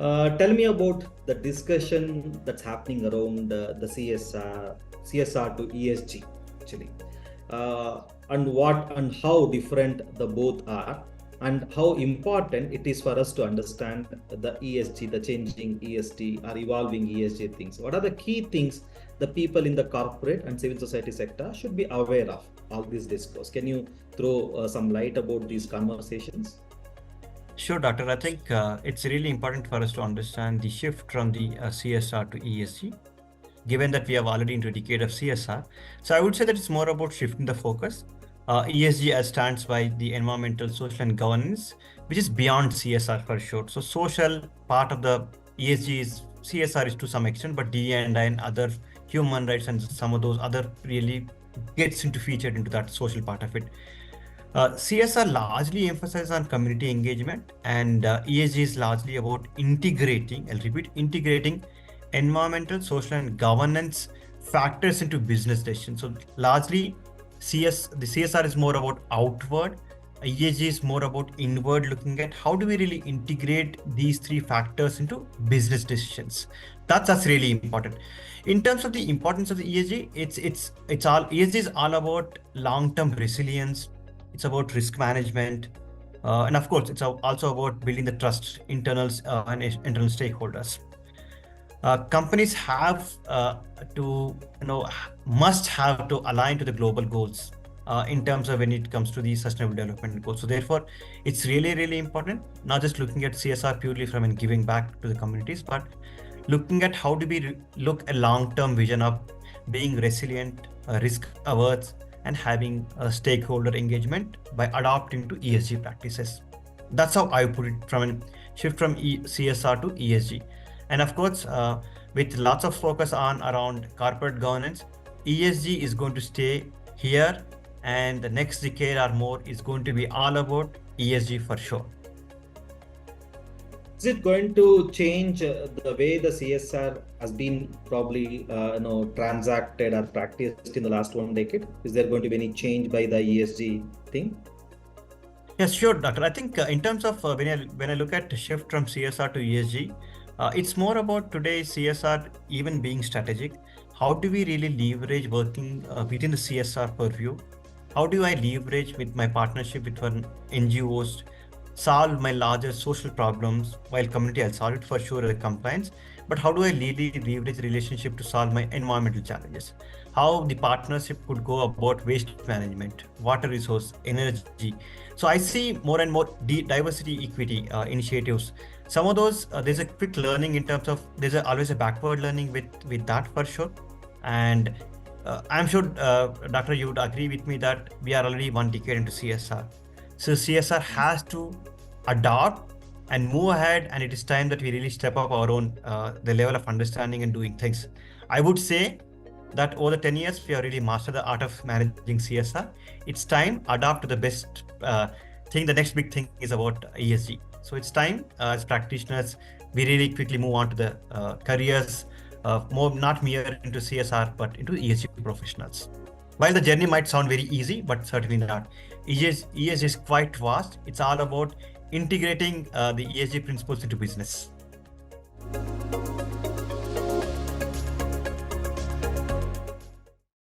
Tell me about the discussion that's happening around the CSR to ESG actually, and what and how different the both are, and how important it is for us to understand the ESG, the changing ESG or evolving ESG things. What are the key things the people in the corporate and civil society sector should be aware of all this discourse? Can you throw some light about these conversations? Sure, Doctor. I think it's really important for us to understand the shift from the CSR to ESG, given that we have already into a decade of CSR. So I would say that it's more about shifting the focus. ESG as stands by the environmental, social, and governance, which is beyond CSR for sure. So social part of the ESG is CSR is to some extent, but D&I and other human rights and some of those other really gets into featured into that social part of it. CSR largely emphasizes on community engagement, and ESG is largely about integrating, I'll repeat, integrating environmental, social, and governance factors into business decisions. So largely, the CSR is more about outward, ESG is more about inward, looking at how do we really integrate these three factors into business decisions. That's really important. In terms of the importance of the ESG, it's all ESG is all about long-term resilience. It's about risk management, and of course, it's also about building the trust internals and internal stakeholders. Companies have must have to align to the global goals in terms of when it comes to the sustainable development goals. So therefore, it's really important, not just looking at CSR purely from and giving back to the communities, but looking at how do we look a long-term vision of being resilient, risk averse, and having a stakeholder engagement by adopting to ESG practices. That's how I put it, from a shift from CSR to ESG. And of course, with lots of focus on around corporate governance, ESG is going to stay here, and the next decade or more is going to be all about ESG for sure. Is it going to change the way the CSR has been probably transacted or practiced in the last 1 decade? Is there going to be any change by the ESG thing? Yes, sure, Doctor. I think in terms of when I look at the shift from CSR to ESG, it's more about today CSR even being strategic. How do we really leverage working within the CSR purview? How do I leverage with my partnership with NGOs, solve my larger social problems, while community I'll solve it for sure with compliance, but how do I really leverage relationship to solve my environmental challenges? How the partnership could go about waste management, water resource, energy. So I see more and more diversity equity initiatives. Some of those, there's a quick learning in terms of, there's always a backward learning with that for sure. And I'm sure, Doctor, you would agree with me that we are already 1 decade into CSR. So CSR has to adopt and move ahead, and it is time that we really step up our own, the level of understanding and doing things. I would say that over the 10 years, we have really mastered the art of managing CSR. It's time adopt to the best thing. The next big thing is about ESG. So it's time as practitioners, we really quickly move on to the careers, more not mere into CSR, but into ESG professionals. While the journey might sound very easy, but certainly not. ESG is quite vast. It's all about integrating the ESG principles into business.